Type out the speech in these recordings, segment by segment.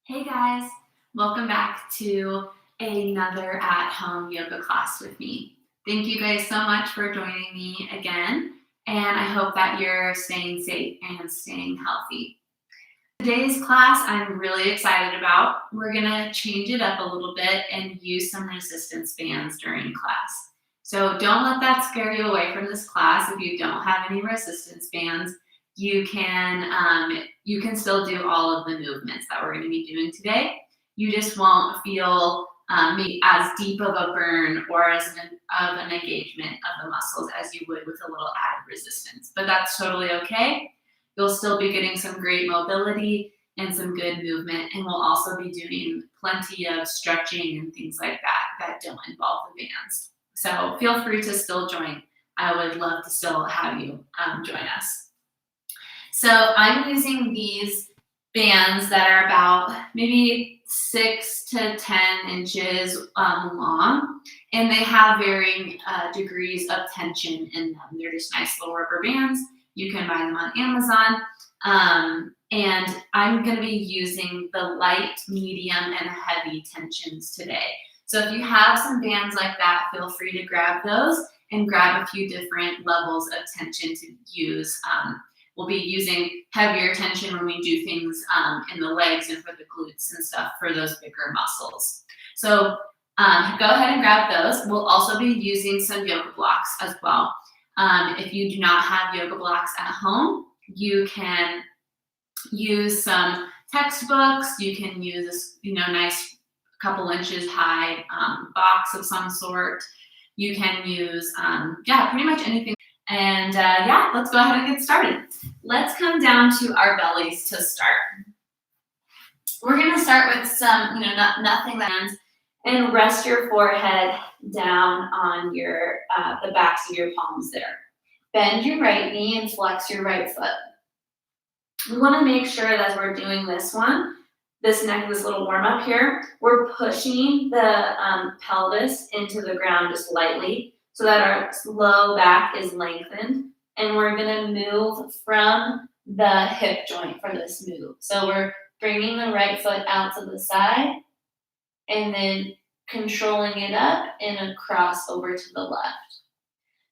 Hey guys, welcome back to another at-home yoga class with me. Thank you guys so much for joining me again, and I hope that you're staying safe and staying healthy. Today's class I'm really excited about. We're gonna change it up a little bit and use some resistance bands during class. So don't let that scare you away from this class. If you don't have any resistance bands, you can still do all of the movements that we're going to be doing today. You just won't feel maybe as deep of a burn or as an engagement of the muscles as you would with a little added resistance. But that's totally okay. You'll still be getting some great mobility and some good movement, and we'll also be doing plenty of stretching and things like that don't involve the bands. So feel free to still join. I would love to still have you join us. So I'm using these bands that are about maybe 6 to 10 inches long, and they have varying degrees of tension in them. They're just nice little rubber bands. You can buy them on Amazon. And I'm going to be using the light, medium, and heavy tensions today. So if you have some bands like that, feel free to grab those and grab a few different levels of tension to use. We'll be using heavier tension when we do things in the legs and for the glutes and stuff for those bigger muscles. So go ahead and grab those. We'll also be using some yoga blocks as well. If you do not have yoga blocks at home, you can use some textbooks. You can use a nice couple inches high box of some sort. You can use pretty much anything. And let's go ahead and get started. Let's come down to our bellies to start. We're going to start with some, nothing that, and rest your forehead down on your the backs of your palms there. Bend your right knee and flex your right foot. We want to make sure that as we're doing this little warm up here, we're pushing the pelvis into the ground just lightly, so that our low back is lengthened, and we're gonna move from the hip joint for this move. So we're bringing the right foot out to the side, and then controlling it up and across over to the left.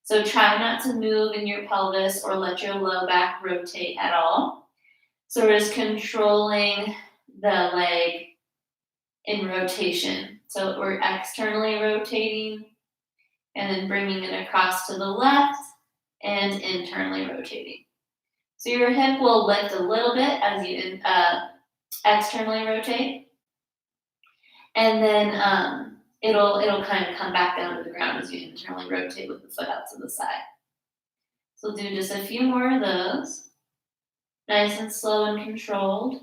So try not to move in your pelvis or let your low back rotate at all. So we're just controlling the leg in rotation. So we're externally rotating, and then bringing it across to the left and internally rotating. So your hip will lift a little bit as you externally rotate, and then it'll kind of come back down to the ground as you internally rotate with the foot out to the side. So we'll do just a few more of those, nice and slow and controlled.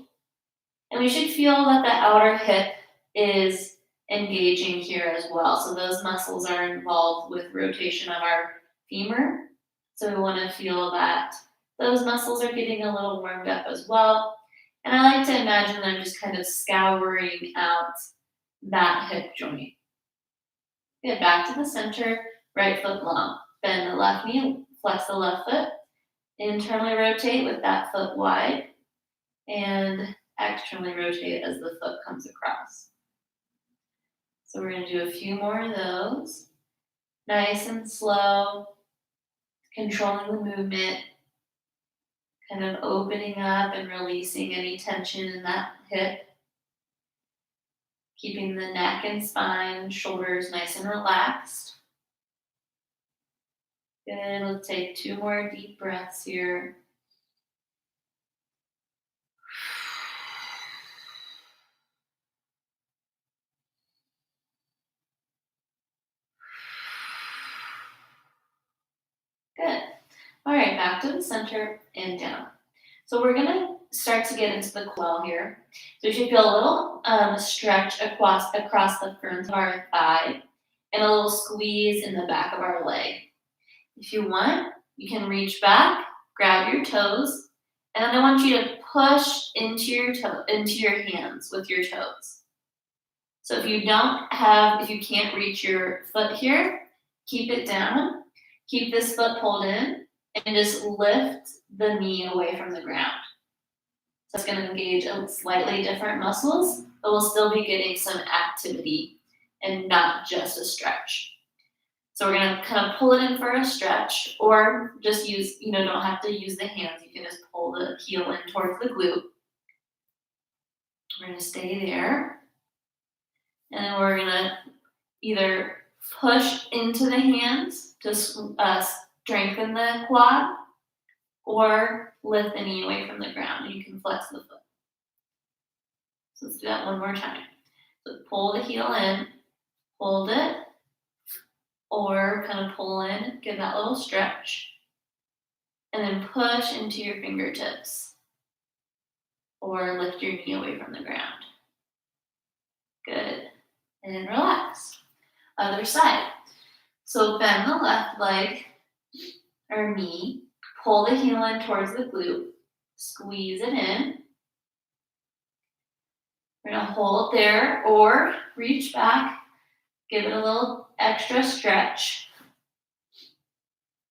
And we should feel that the outer hip is engaging here as well. So those muscles are involved with rotation of our femur. So we want to feel that those muscles are getting a little warmed up as well. And I like to imagine them just kind of scouring out that hip joint. Get back to the center, right foot long. Bend the left knee, flex the left foot. Internally rotate with that foot wide, and externally rotate as the foot comes across. So we're going to do a few more of those. Nice and slow, controlling the movement, kind of opening up and releasing any tension in that hip. Keeping the neck and spine, shoulders nice and relaxed. Good, let's take 2 more deep breaths here. Good. All right, back to the center and down. So we're going to start to get into the quell here. So you should feel a little stretch across the front of our thigh and a little squeeze in the back of our leg. If you want, you can reach back, grab your toes, and then I want you to push into your hands with your toes. So if you can't reach your foot here, keep it down. Keep this foot pulled in and just lift the knee away from the ground. So it's going to engage slightly different muscles, but we'll still be getting some activity and not just a stretch. So we're going to kind of pull it in for a stretch, or just use, don't have to use the hands. You can just pull the heel in towards the glute. We're going to stay there. And then we're going to either push into the hands to strengthen the quad, or lift the knee away from the ground, and you can flex the foot. So let's do that one more time. So pull the heel in, hold it, or kind of pull in, give that little stretch, and then push into your fingertips, or lift your knee away from the ground. Good. And then relax. Other side. So bend the left leg or knee, pull the heel in towards the glute, squeeze it in. We're going to hold there or reach back, give it a little extra stretch,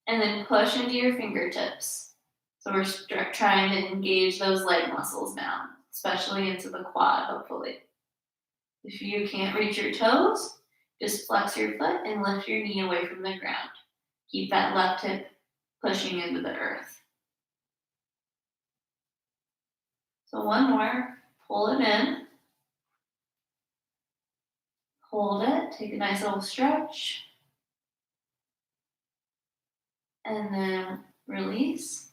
and then push into your fingertips. So we're trying to engage those leg muscles now, especially into the quad, hopefully. If you can't reach your toes, just flex your foot and lift your knee away from the ground. Keep that left hip pushing into the earth. So one more, pull it in, hold it, take a nice little stretch, and then release,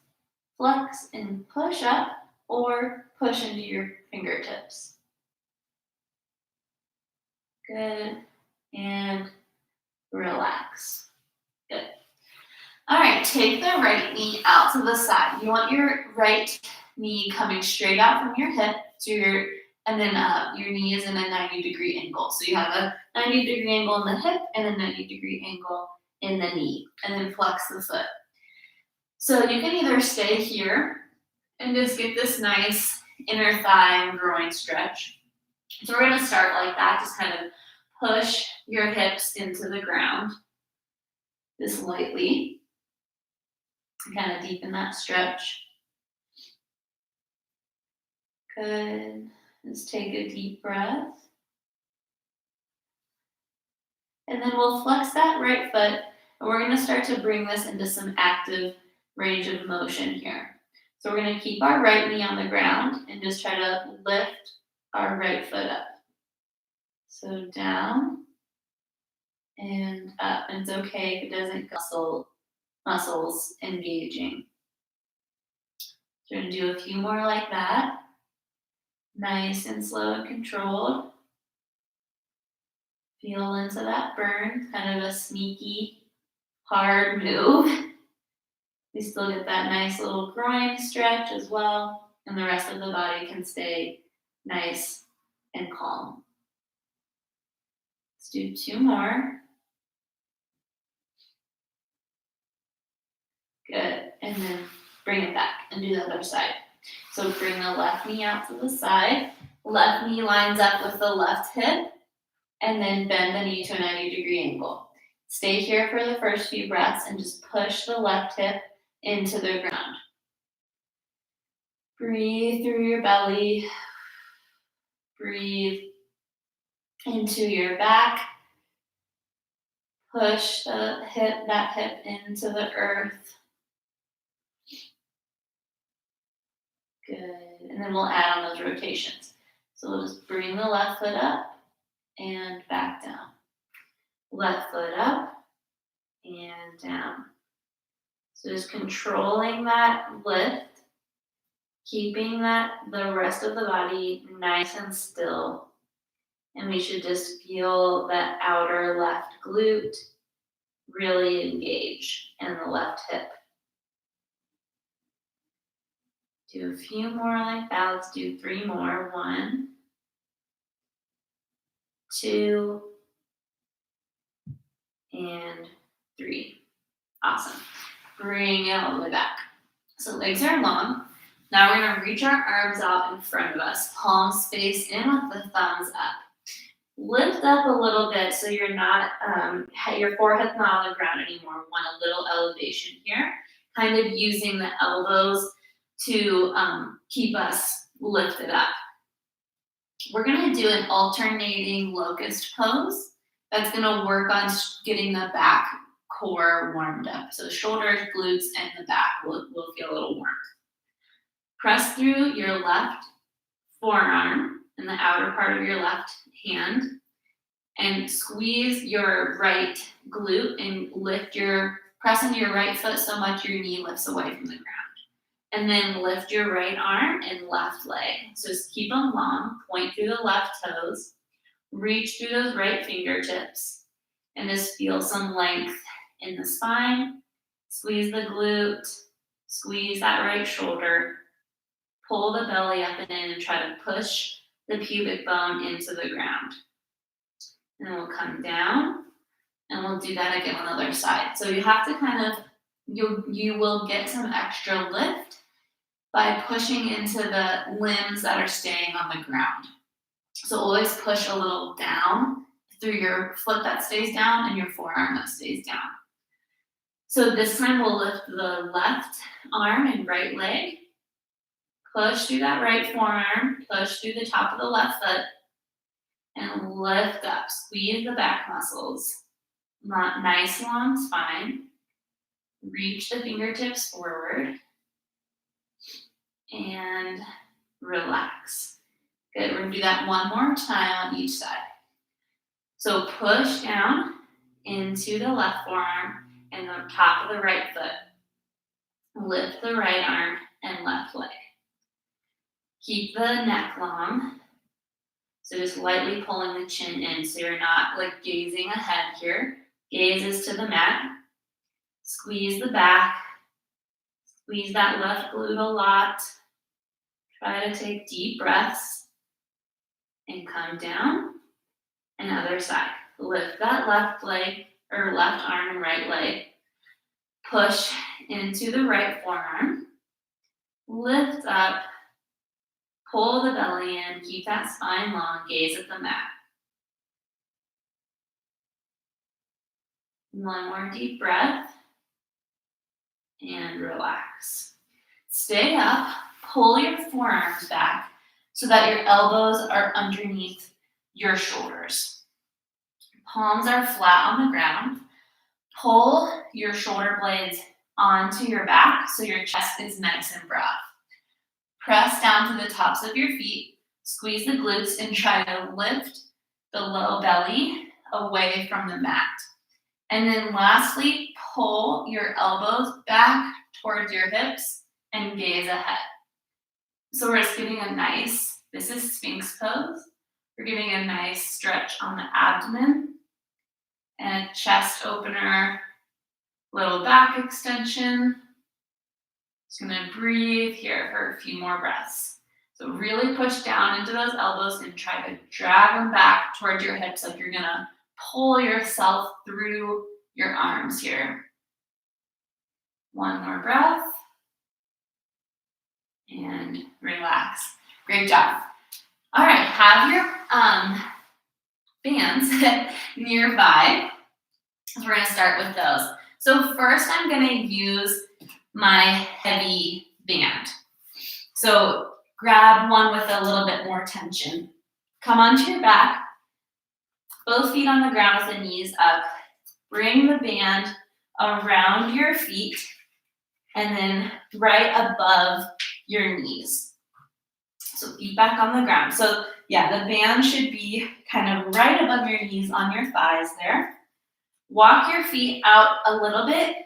flex and push up, or push into your fingertips. Good, and relax. Good. All right, take the right knee out to the side. You want your right knee coming straight out from your hip, and then your knee is in a 90-degree angle. So you have a 90-degree angle in the hip and a 90-degree angle in the knee, and then flex the foot. So you can either stay here and just get this nice inner thigh and groin stretch. So we're going to start like that, just kind of push your hips into the ground, just lightly, and kind of deepen that stretch. Good. Just take a deep breath. And then we'll flex that right foot, and we're going to start to bring this into some active range of motion here. So we're going to keep our right knee on the ground and just try to lift our right foot up. So down and up. And it's okay if it doesn't muscles engaging. So we're going to do a few more like that. Nice and slow and controlled. Feel into that burn, kind of a sneaky, hard move. We still get that nice little groin stretch as well, and the rest of the body can stay nice and calm. Let's do two more. Good, and then bring it back and do the other side. So bring the left knee out to the side, left knee lines up with the left hip, and then bend the knee to a 90-degree angle. Stay here for the first few breaths and just push the left hip into the ground. Breathe through your belly. Breathe into your back. Push that hip into the earth. Good. And then we'll add on those rotations. So we'll just bring the left foot up and back down. Left foot up and down. So just controlling that lift, keeping the rest of the body nice and still. And we should just feel that outer left glute really engage and the left hip. Do a few more like that. Let's do 3 more. 1, 2, and 3. Awesome. Bring it all the way back. So legs are long. Now we're going to reach our arms out in front of us, palms face in with the thumbs up. Lift up a little bit so you're not, your forehead's not on the ground anymore. We want a little elevation here, kind of using the elbows to keep us lift it up. We're gonna do an alternating locust pose. That's gonna work on getting the back core warmed up. So shoulders, glutes, and the back will feel a little warm. Press through your left forearm and the outer part of your left hand and squeeze your right glute and press into your right foot so much your knee lifts away from the ground. And then lift your right arm and left leg. So just keep them long, point through the left toes, reach through those right fingertips, and just feel some length in the spine. Squeeze the glute, squeeze that right shoulder, pull the belly up and in and try to push the pubic bone into the ground. And then we'll come down and we'll do that again on the other side. So you have to kind of, you will get some extra lift by pushing into the limbs that are staying on the ground. So always push a little down through your foot that stays down and your forearm that stays down. So this time we'll lift the left arm and right leg, push through that right forearm, push through the top of the left foot, and lift up. Squeeze the back muscles. Nice long spine. Reach the fingertips forward. And relax. Good, we're gonna do that one more time on each side. So push down into the left forearm and the top of the right foot. Lift the right arm and left leg. Keep the neck long. So just lightly pulling the chin in so you're not like gazing ahead here. Gaze is to the mat. Squeeze the back. Squeeze that left glute a lot. Try to take deep breaths and come down. And other side. Lift that left leg or left arm and right leg. Push into the right forearm. Lift up. Pull the belly in. Keep that spine long. Gaze at the mat. One more deep breath. And relax. Stay up. Pull your forearms back so that your elbows are underneath your shoulders. Palms are flat on the ground. Pull your shoulder blades onto your back so your chest is nice and broad. Press down to the tops of your feet. Squeeze the glutes and try to lift the low belly away from the mat. And then lastly, pull your elbows back towards your hips and gaze ahead. So we're just giving a nice, this is Sphinx pose. We're giving a nice stretch on the abdomen and a chest opener, little back extension. Just gonna breathe here for a few more breaths. So really push down into those elbows and try to drag them back towards your hips like you're gonna pull yourself through your arms here. One more breath. And relax. Great job. All right, have your bands nearby. So we're gonna start with those. So first I'm gonna use my heavy band. So grab one with a little bit more tension. Come onto your back, both feet on the ground with the knees up. Bring the band around your feet and then right above your knees. So feet back on the ground. So yeah, the band should be kind of right above your knees on your thighs there. Walk your feet out a little bit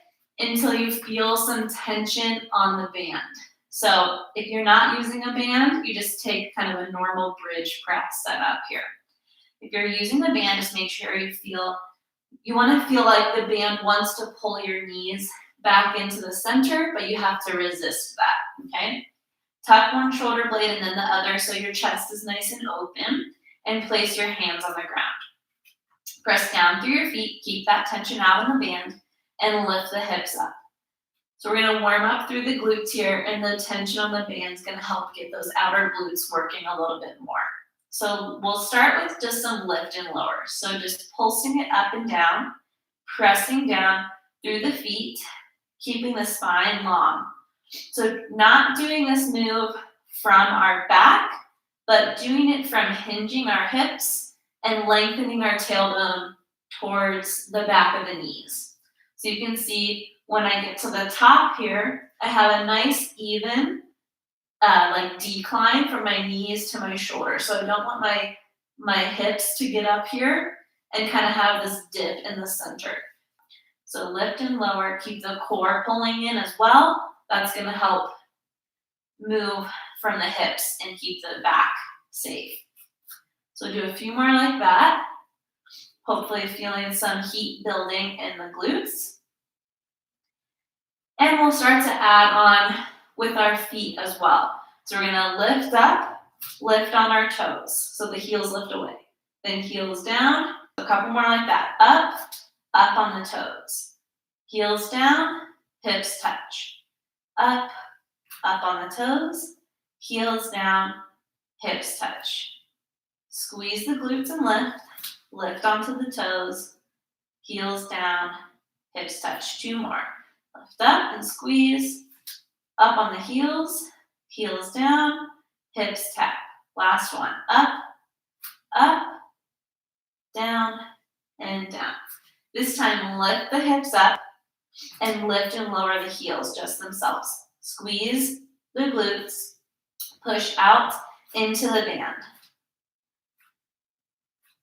until you feel some tension on the band. So if you're not using a band, you just take kind of a normal bridge press setup here. If you're using the band, just make sure you want to feel like the band wants to pull your knees back into the center, but you have to resist that, okay? Tuck one shoulder blade and then the other so your chest is nice and open, and place your hands on the ground. Press down through your feet, keep that tension out on the band, and lift the hips up. So we're gonna warm up through the glutes here, and the tension on the band is gonna help get those outer glutes working a little bit more. So we'll start with just some lift and lower. So just pulsing it up and down, pressing down through the feet, keeping the spine long. So not doing this move from our back, but doing it from hinging our hips and lengthening our tailbone towards the back of the knees. So you can see when I get to the top here, I have a nice even like decline from my knees to my shoulders. So I don't want my hips to get up here and kind of have this dip in the center. So lift and lower, keep the core pulling in as well. That's going to help move from the hips and keep the back safe. So do a few more like that. Hopefully feeling some heat building in the glutes. And we'll start to add on with our feet as well. So we're gonna lift up, lift on our toes. So the heels lift away. Then heels down, a couple more like that. Up on the toes. Heels down, hips touch. Up on the toes. Heels down, hips touch. Squeeze the glutes and lift onto the toes. Heels down, hips touch. 2 more. Lift up and squeeze. Up on the heels down, hips tap. Last one. Up, down, and down. This time, lift the hips up and lift and lower the heels just themselves. Squeeze the glutes, push out into the band.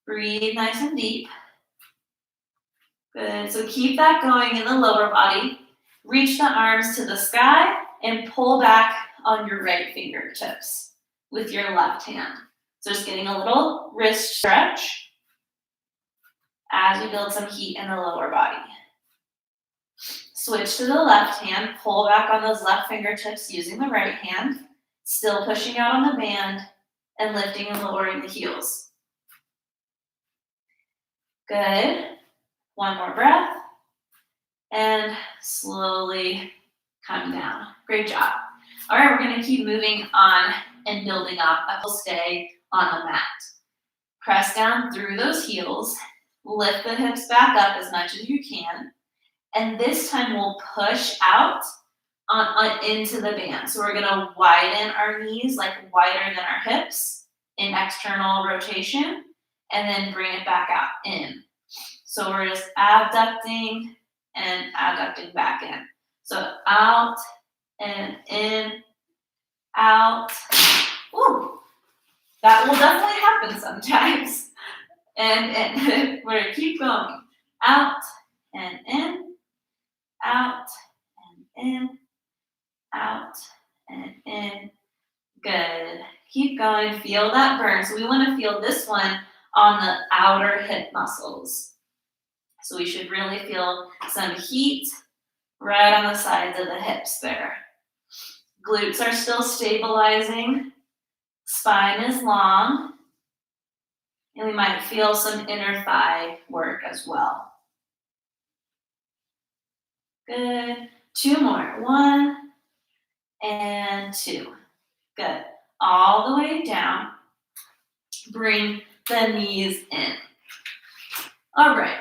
Breathe nice and deep. Good, so keep that going in the lower body. Reach the arms to the sky and pull back on your right fingertips with your left hand. So just getting a little wrist stretch as we build some heat in the lower body. Switch to the left hand, pull back on those left fingertips using the right hand, still pushing out on the band and lifting and lowering the heels. Good. One more breath. And slowly come down. Great job. All right, we're going to keep moving on and building up. I will stay on the mat. Press down through those heels. Lift the hips back up as much as you can. And this time we'll push out into the band. So we're going to widen our knees, like wider than our hips in external rotation, and then bring it back out in. So we're just abducting and adducting back in. So out and in, out. Ooh, that will definitely happen sometimes. And we're gonna keep going. Out and in, out and in, out and in. Good. Keep going. Feel that burn. So we want to feel this one on the outer hip muscles. So we should really feel some heat right on the sides of the hips there. Glutes are still stabilizing. Spine is long. And we might feel some inner thigh work as well. Good. 2 more. 1 and 2. Good. All the way down. Bring the knees in. All right.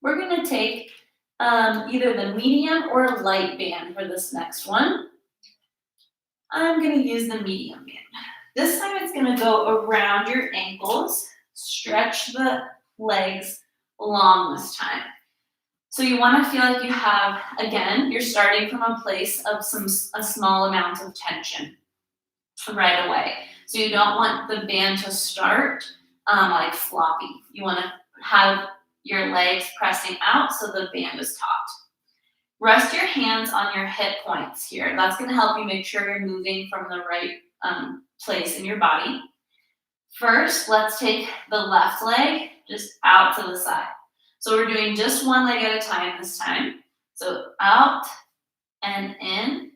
We're going to take either the medium or light band for this next one. I'm going to use the medium band. This time it's going to go around your ankles. Stretch the legs long this time. So you want to feel like you have, again, you're starting from a place of a small amount of tension right away. So you don't want the band to start like floppy. You want to have your legs pressing out so the band is taut. Rest your hands on your hip points here. That's going to help you make sure you're moving from the right place in your body. First, let's take the left leg just out to the side. So we're doing just one leg at a time this time. So out and in,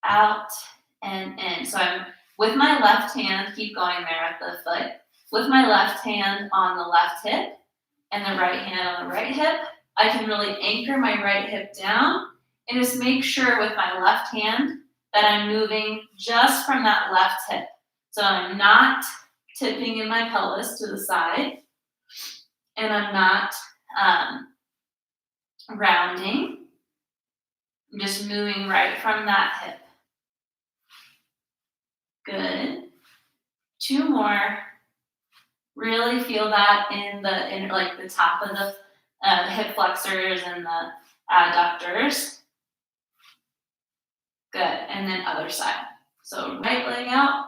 out and in. So I'm with my left hand, keep going there at the foot, with my left hand on the left hip and the right hand on the right hip. I can really anchor my right hip down and just make sure with my left hand that I'm moving just from that left hip. So I'm not tipping in my pelvis to the side, and I'm not rounding. I'm just moving right from that hip. Good. 2 more. Really feel that in like the top of the hip flexors and the adductors. Good. And then other side. So right leg out,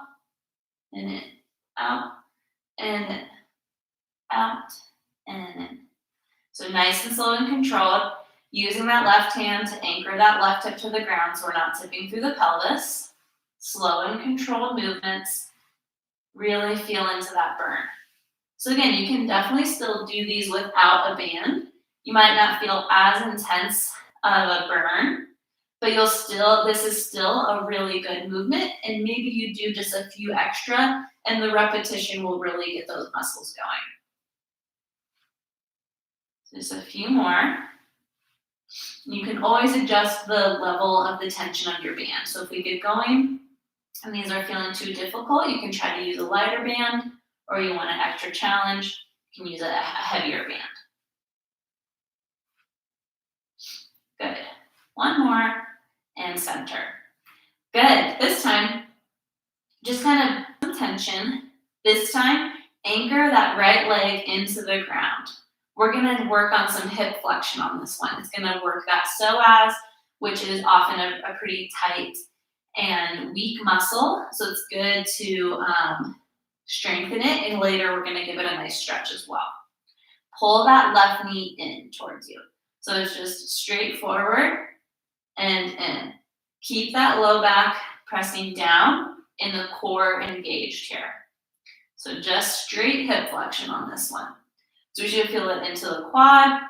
and in, out, and in, out, and in. So nice and slow and controlled. Using that left hand to anchor that left hip to the ground so we're not tipping through the pelvis. Slow and controlled movements. Really feel into that burn. So again, you can definitely still do these without a band. You might not feel as intense of a burn, but this is still a really good movement, and maybe you do just a few extra and the repetition will really get those muscles going. So just a few more. You can always adjust the level of the tension of your band. So if we get going and these are feeling too difficult, you can try to use a lighter band, or you want an extra challenge, you can use a heavier band. Good. One more, and center. Good. This time, just kind of tension. This time, anchor that right leg into the ground. We're going to work on some hip flexion on this one. It's going to work that psoas, which is often a pretty tight and weak muscle. So it's good to strengthen it, and later we're going to give it a nice stretch as well. Pull that left knee in towards you. So it's just straight forward and in. Keep that low back pressing down and the core engaged here. So just straight hip flexion on this one. So we should feel it into the quad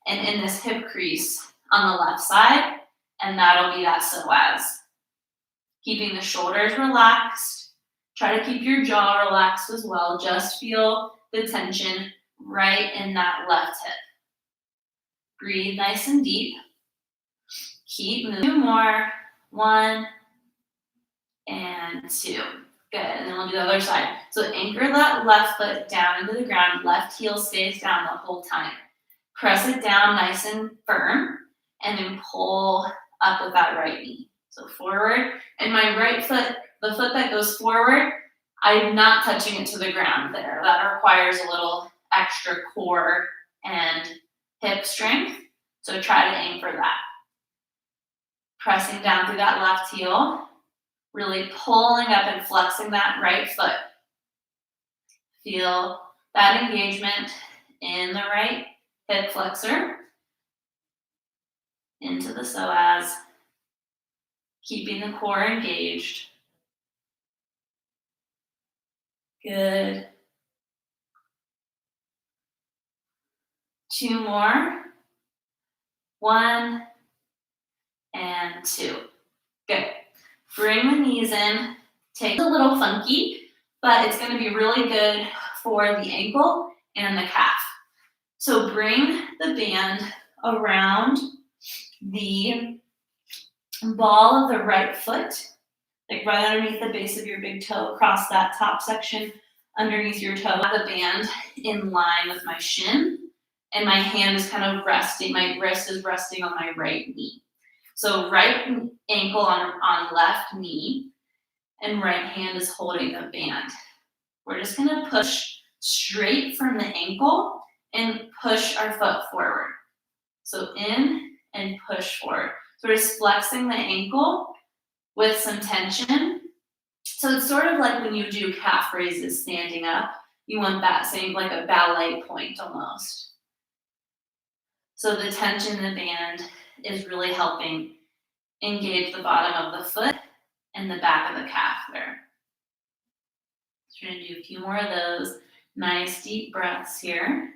and in this hip crease on the left side, and that'll be that psoas. Keeping the shoulders relaxed. Try to keep your jaw relaxed as well. Just feel the tension right in that left hip. Breathe nice and deep. Keep moving. 2 more. 1 and 2. Good. And then we'll do the other side. So anchor that left foot down into the ground. Left heel stays down the whole time. Press it down nice and firm, and then pull up with that right knee. So forward. And my right foot, the foot that goes forward, I'm not touching it to the ground there. That requires a little extra core and hip strength. So try to aim for that. Pressing down through that left heel. Really pulling up and flexing that right foot. Feel that engagement in the right hip flexor. Into the psoas. Keeping the core engaged. Good. 2 more. 1 and 2. Good. Bring the knees in. Take a little funky, but it's going to be really good for the ankle and the calf. So bring the band around the ball of the right foot, like right underneath the base of your big toe, across that top section underneath your toe. The band in line with my shin, and my hand is kind of resting, my wrist is resting on my right knee. So right ankle on left knee, and right hand is holding the band. We're just gonna push straight from the ankle and push our foot forward. So in and push forward. So we're just flexing the ankle with some tension. So it's sort of like when you do calf raises standing up, you want that same, like a ballet point almost. So the tension in the band is really helping engage the bottom of the foot and the back of the calf there. So we're gonna do a few more of those. Nice deep breaths here.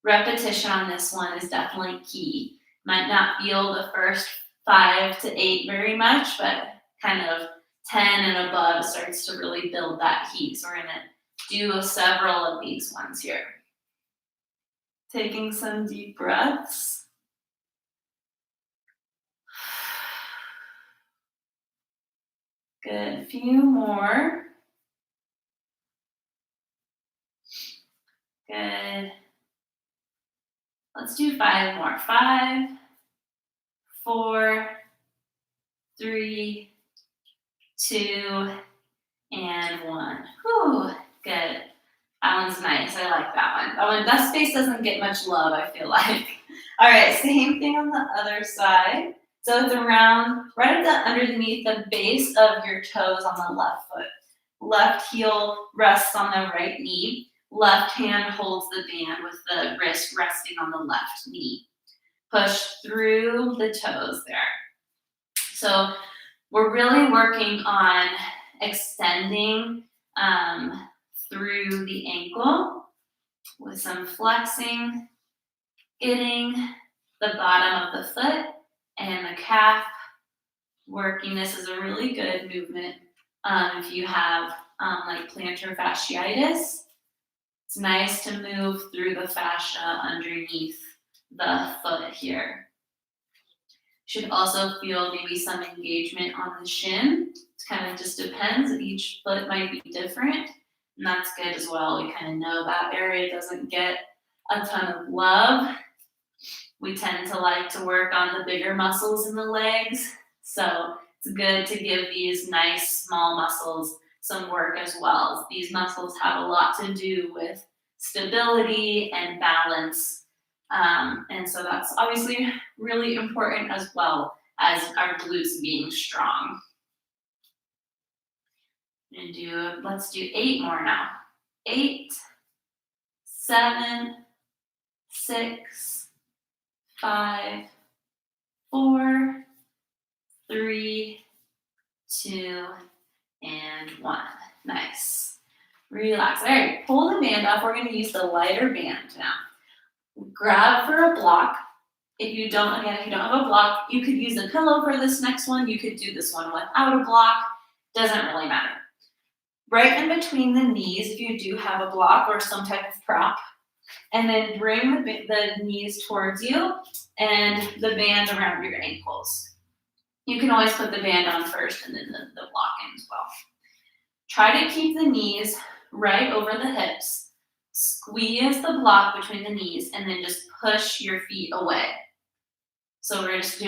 Repetition on this one is definitely key. Might not feel the first 5 to 8 very much, but kind of 10 and above starts to really build that heat. So we're gonna do several of these ones here. Taking some deep breaths. Good, few more. Good. Let's do 5 more. 5, 4, 3, 2, and 1. Whew, good. That one's nice. I like that one. That space doesn't get much love, I feel like. All right, same thing on the other side. So it's around, right underneath the base of your toes on the left foot. Left heel rests on the right knee. Left hand holds the band with the wrist resting on the left knee. Push through the toes there. So we're really working on extending through the ankle with some flexing, getting the bottom of the foot and the calf working. This is a really good movement if you have like plantar fasciitis. It's nice to move through the fascia underneath the foot here. Should also feel maybe some engagement on the shin. It kind of just depends. Each foot might be different, and that's good as well. We kind of know that area doesn't get a ton of love. We tend to like to work on the bigger muscles in the legs, so it's good to give these nice small muscles some work as well. These muscles have a lot to do with stability and balance. And so that's obviously really important as well as our glutes being strong. Let's do 8 more now. 8, 7, 6, 5, 4, 3, 2, and 1. Nice. Relax. All right, pull the band off. We're going to use the lighter band now. Grab for a block. If you don't have a block, you could use a pillow for this next one. You could do this one without a block. Doesn't really matter. Right in between the knees, if you do have a block or some type of prop, and then bring the knees towards you and the band around your ankles. You can always put the band on first and then the block in as well. Try to keep the knees right over the hips. Squeeze the block between the knees and then just push your feet away. So we're just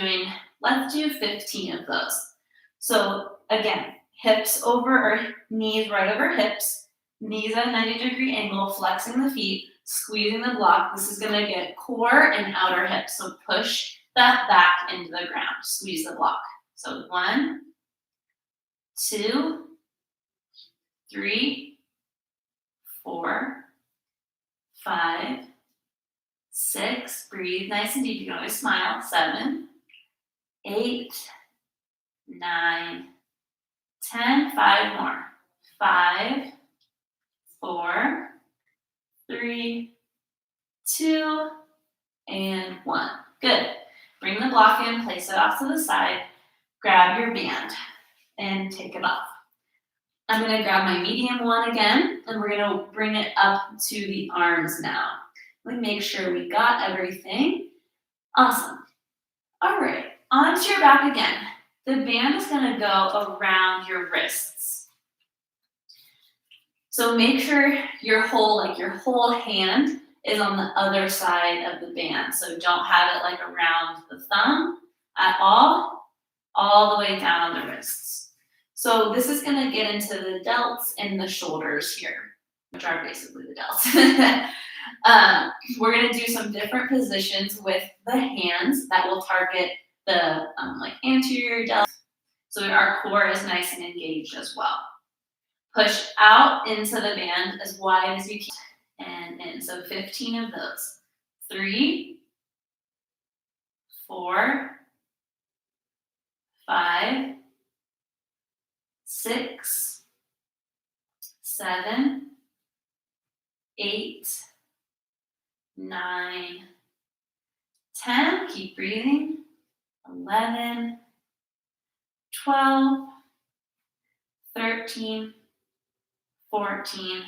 let's do 15 of those. So again, hips over or knees right over hips, knees at a 90-degree angle, flexing the feet, squeezing the block. This is gonna get core and outer hips. So push that back into the ground, squeeze the block. So 1, 2, 3, 4, 5, 6, breathe nice and deep. You can always smile. 7, 8, 9, 10, 5 more. 5, 4, 3, 2, and 1. Good. Bring the block in, place it off to the side, grab your band, and take it off. I'm going to grab my medium one again, and we're going to bring it up to the arms now. Let me make sure we got everything. Awesome. All right, onto your back again. The band is going to go around your wrists. So make sure your whole hand is on the other side of the band. So don't have it like around the thumb at all the way down on the wrists. So this is going to get into the delts and the shoulders here, which are basically the delts. We're going to do some different positions with the hands that will target the like anterior delt, so our core is nice and engaged as well. Push out into the band as wide as you can and in. So 15 of those. 3, 4, 5, 6, 7, 8, 9, 10. Keep breathing. 11, 12, 13, 14,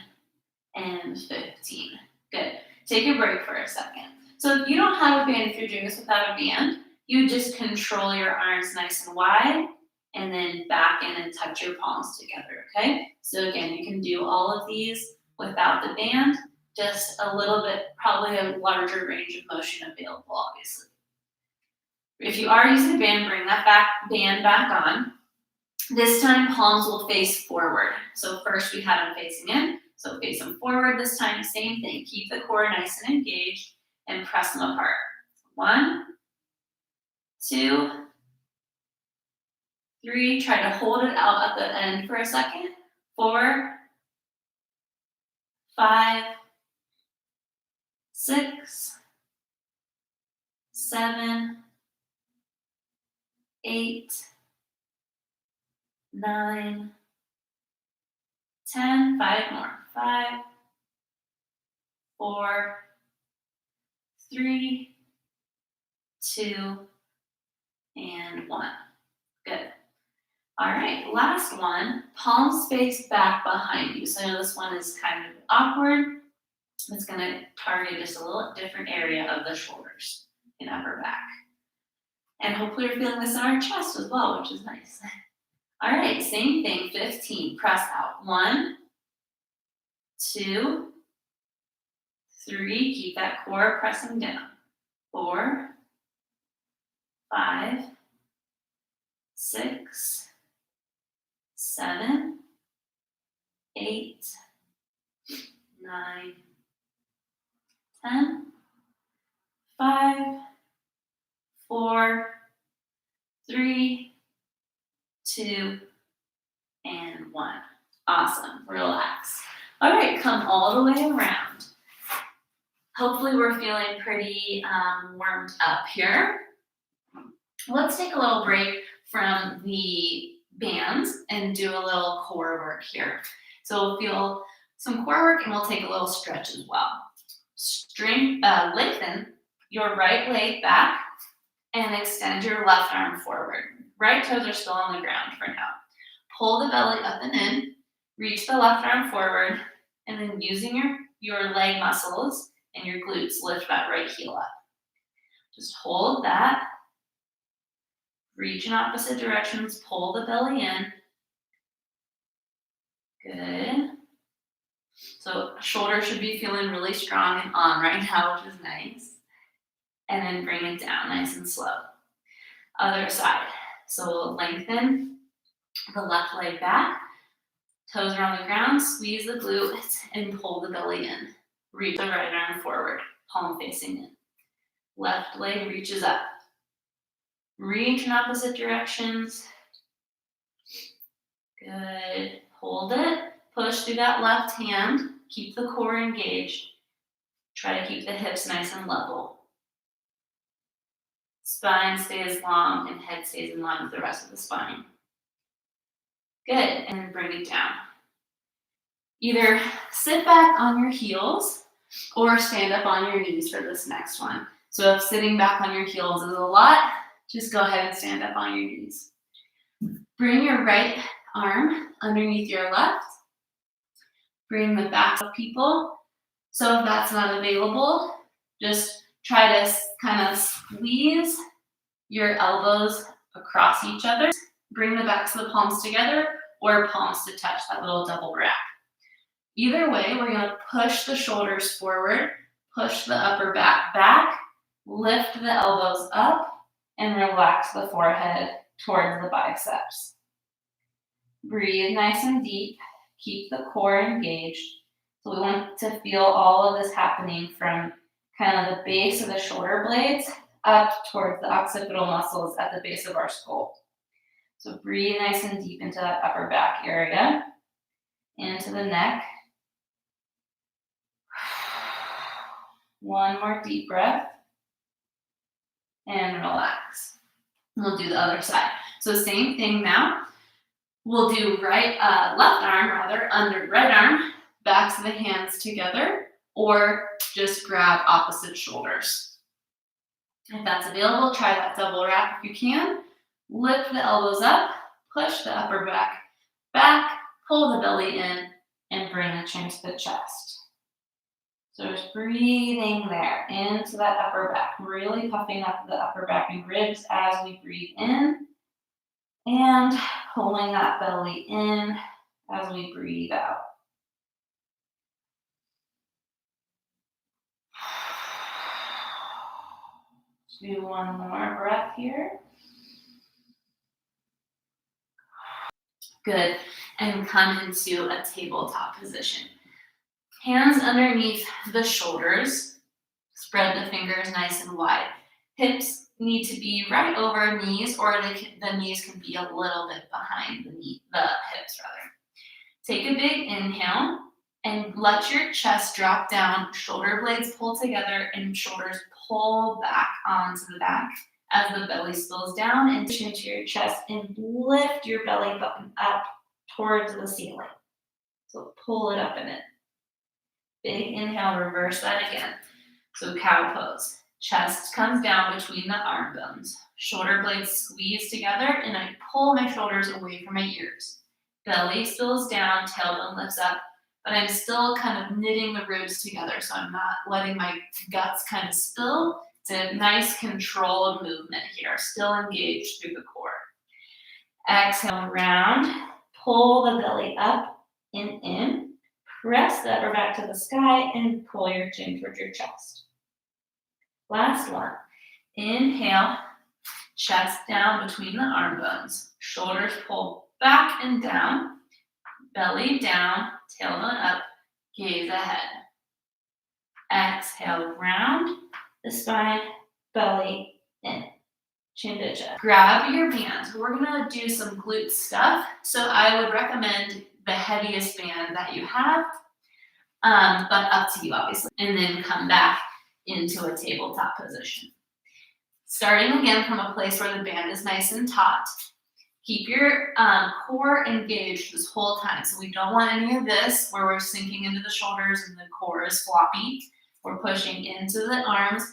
and 15. Good. Take a break for a second. So if you don't have a band, if you're doing this without a band, you just control your arms nice and wide and then back in and touch your palms together, okay? So again, you can do all of these without the band, just a little bit, probably a larger range of motion available, obviously. If you are using a band, bring that band back on. This time, palms will face forward. So first we had them facing in, so face them forward this time, same thing. Keep the core nice and engaged and press them apart. 1, 2, 3, try to hold it out at the end for a second. 4, 5, 6, 7, 8, 9, 10, 5 more. 5, 4, 3, 2, and 1. Good. All right, last one, palms face back behind you. So I know this one is kind of awkward. It's gonna target just a little different area of the shoulders and upper back. And hopefully you're feeling this in our chest as well, which is nice. All right, same thing, 15, press out. 1, 2, 3, keep that core pressing down. 4, 5, 6, 7, 8, 9, 10, 5, 4, 3, 2, and 1. Awesome. Relax. All right, come all the way around. Hopefully we're feeling pretty warmed up here. Let's take a little break from the bands and do a little core work here. So we'll feel some core work and we'll take a little stretch as well. Lengthen your right leg back and extend your left arm forward. Right toes are still on the ground for now. Pull the belly up and in, reach the left arm forward, and then using your leg muscles and your glutes, lift that right heel up. Just hold that. Reach in opposite directions, pull the belly in. Good. So shoulder should be feeling really strong and on right now, which is nice. And then bring it down nice and slow. Other side. So we'll lengthen the left leg back. Toes are on the ground, squeeze the glutes and pull the belly in. Reach the right arm forward, palm facing in. Left leg reaches up. Reach in opposite directions. Good. Hold it. Push through that left hand. Keep the core engaged. Try to keep the hips nice and level. Spine stays long and head stays in line with the rest of the spine. Good. And then bring it down. Either sit back on your heels or stand up on your knees for this next one. So if sitting back on your heels is a lot, just go ahead and stand up on your knees. Bring your right arm underneath your left. Bring the backs of people. So if that's not available, just try to kind of squeeze your elbows across each other. Bring the backs of the palms together or palms to touch, that little double wrap. Either way, we're going to push the shoulders forward, push the upper back back, lift the elbows up, and relax the forehead towards the biceps. Breathe nice and deep. Keep the core engaged. So we want to feel all of this happening from kind of the base of the shoulder blades up towards the occipital muscles at the base of our skull. So breathe nice and deep into that upper back area, into the neck. One more deep breath. And relax. We'll do the other side. So same thing now. We'll do left arm under right arm, backs of the hands together, or just grab opposite shoulders. If that's available, try that double wrap if you can. Lift the elbows up, push the upper back, pull the belly in, and bring the chin to the chest. So just breathing there into that upper back, really puffing up the upper back and ribs as we breathe in, and pulling that belly in as we breathe out. Do one more breath here. Good. And come into a tabletop position. Hands underneath the shoulders. Spread the fingers nice and wide. Hips need to be right over knees, or the knees can be a little bit behind the hips rather. Take a big inhale and let your chest drop down, shoulder blades pull together, and shoulders pull back onto the back as the belly spills down and into your chest, and lift your belly button up towards the ceiling. So pull it up in it. Big inhale, reverse that again. So cow pose. Chest comes down between the arm bones. Shoulder blades squeeze together, and I pull my shoulders away from my ears. Belly spills down, tailbone lifts up, but I'm still kind of knitting the ribs together, so I'm not letting my guts kind of spill. It's a nice controlled movement here, still engaged through the core. Exhale, round, pull the belly up and in, press the upper back to the sky, and pull your chin towards your chest. Last one. Inhale, chest down between the arm bones. Shoulders pull back and down. Belly down, tailbone up, gaze ahead. Exhale, round the spine, belly in. Chin to chest. Grab your bands. We're going to do some glute stuff. So I would recommend the heaviest band that you have, but up to you, obviously. And then come back into a tabletop position. Starting again from a place where the band is nice and taut. Keep your core engaged this whole time. So we don't want any of this where we're sinking into the shoulders and the core is floppy. We're pushing into the arms.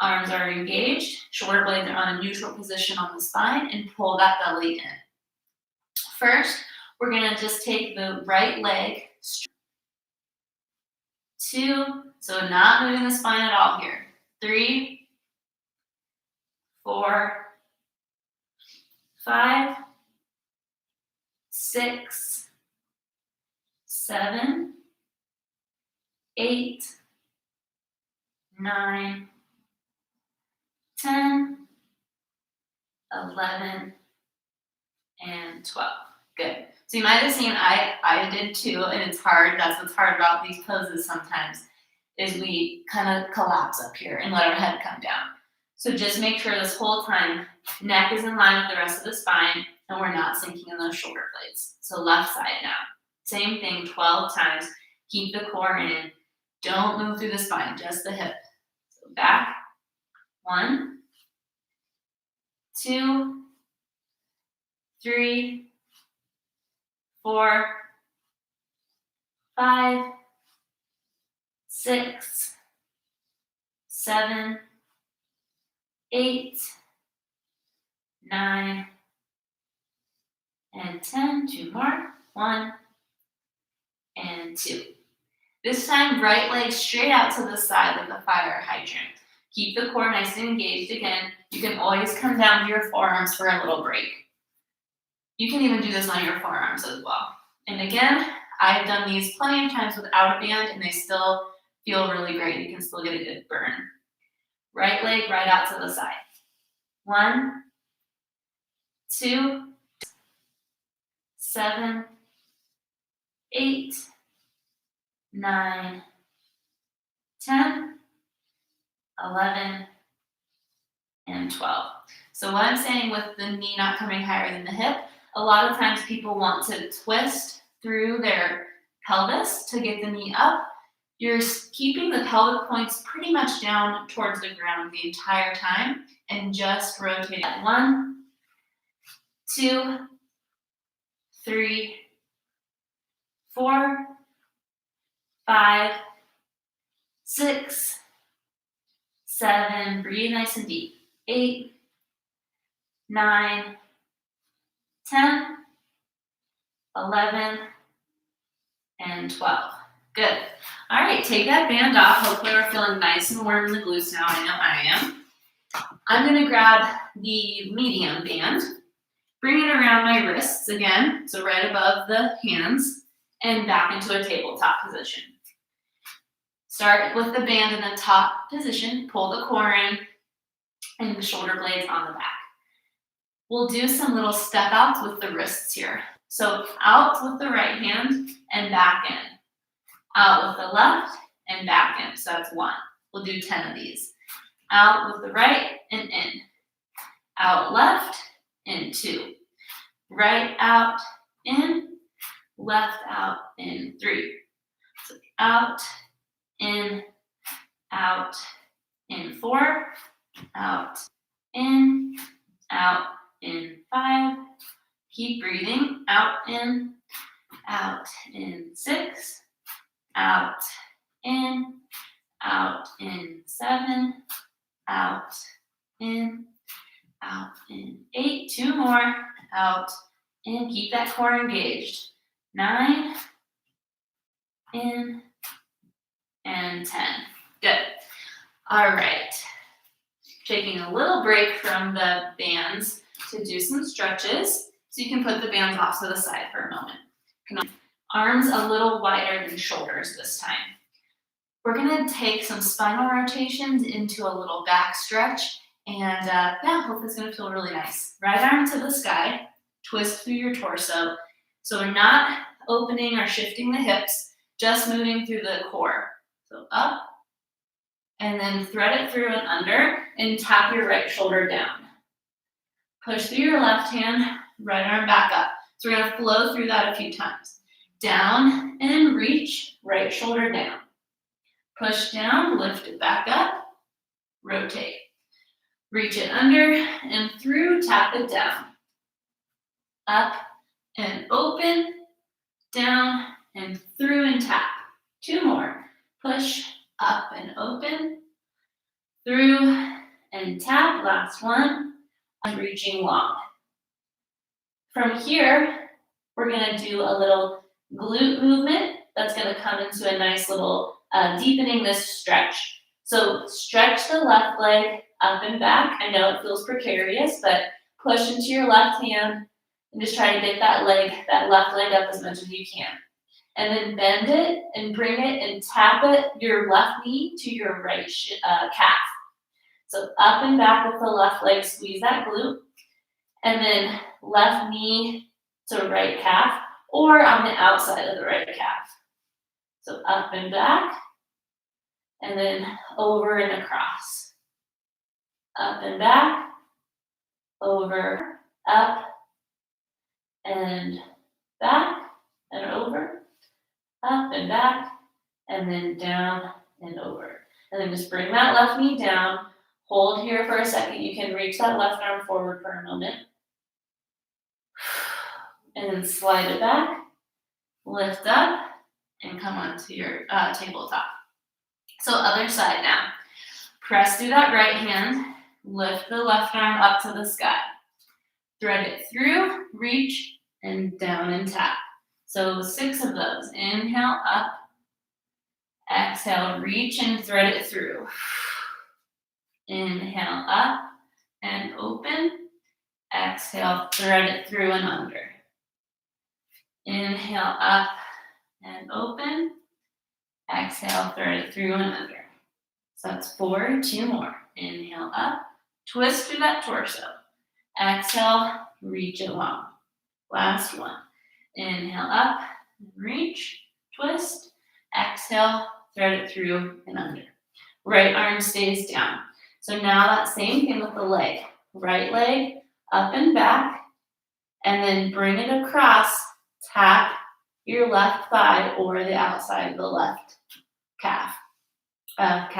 Arms are engaged. Shoulder blades are on a neutral position on the spine, and pull that belly in. First, we're going to just take the right leg straight. 2, so not moving the spine at all here. 3, 4, 5, 6, 7, 8, 9, 10, 11, and 12. Good. So you might have seen I did too, and it's hard. That's what's hard about these poses sometimes, is we kind of collapse up here and let our head come down. So just make sure this whole time neck is in line with the rest of the spine, and we're not sinking in those shoulder blades. So left side now. Same thing 12 times. Keep the core in. Don't move through the spine, just the hip. So back. 1, 2, 3, 4, 5, 6, 7, 8, 9, and 10. 2 more. 1 and 2. This time, right leg straight out to the side like a fire hydrant. Keep the core nice and engaged again. You can always come down to your forearms for a little break. You can even do this on your forearms as well. And again, I've done these plenty of times without a band, and they still feel really great. You can still get a good burn. Right leg right out to the side. 1, 2, 7, 8, 9, 10, 11, and 12. So what I'm saying with the knee not coming higher than the hip, a lot of times people want to twist through their pelvis to get the knee up. You're keeping the pelvic points pretty much down towards the ground the entire time, and just rotate. 1, 2, 3, 4, 5, 6, 7, breathe nice and deep. 8, 9, 10, 11, and 12. Good. All right, take that band off. Hopefully we're feeling nice and warm in the glutes now. I know I am. I'm going to grab the medium band, bring it around my wrists again, so right above the hands, and back into a tabletop position. Start with the band in the top position, pull the core in, and the shoulder blades on the back. We'll do some little step outs with the wrists here. So out with the right hand and back in. Out with the left and back in. So that's 1. We'll do 10 of these. Out with the right and in. Out left and 2. Right out in. Left out in 3. So out, in, 4. Out, in, 5. Keep breathing. Out, in, 6. Out, in, 7. Out, in, 8. 2 more. Out, in. Keep that core engaged. 9, in, and 10. Good. All right. Taking a little break from the bands to do some stretches. So you can put the bands off to the side for a moment. Arms a little wider than shoulders this time. We're going to take some spinal rotations into a little back stretch. And yeah, hope it's going to feel really nice. Right arm to the sky. Twist through your torso. So we're not opening or shifting the hips, just moving through the core. So up, and then thread it through and under, and tap your right shoulder down. Push through your left hand, right arm back up. So we're going to flow through that a few times. Down and reach, right shoulder down. Push down, lift it back up, rotate. Reach it under and through, tap it down. Up and open, down and through and tap. 2 more. Push, up and open, through and tap. Last one. I'm reaching long. From here, we're going to do a little glute movement that's going to come into a nice little deepening this stretch. So stretch the left leg up and back. I know it feels precarious, but push into your left hand and just try to get that left leg up as much as you can. And then bend it and bring it and tap it, your left knee to your right calf. So up and back with the left leg, squeeze that glute. And then left knee to right calf or on the outside of the right calf. So up and back, and then over and across. Up and back, over, up, and back, and over, up and back, and then down and over. And then just bring that left knee down. Hold here for a second. You can reach that left arm forward for a moment. And then slide it back, lift up, and come onto your tabletop. So other side now. Press through that right hand, lift the left arm up to the sky. Thread it through, reach, and down and tap. So 6 of those. Inhale, up. Exhale, reach and thread it through. Inhale, up and open. Exhale, thread it through and under. Inhale, up and open. Exhale, thread it through and under. So that's 4, 2 more. Inhale, up. Twist through that torso. Exhale, reach it long. Last one. Inhale, up, reach, twist. Exhale, thread it through and under. Right arm stays down. So now that same thing with the leg. Right leg up and back, and then bring it across. Tap your left thigh or the outside of the left calf. Not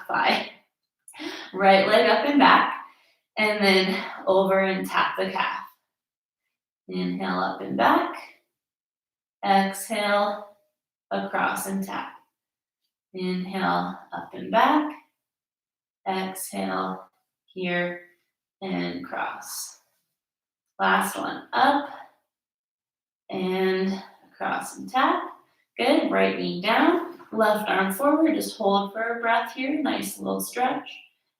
thigh. Right leg up and back, and then over and tap the calf. Inhale up and back. Exhale across and tap. Inhale up and back. Exhale here and cross. Last one, up and across and tap. Good, right knee down, left arm forward. Just hold for a breath here. Nice little stretch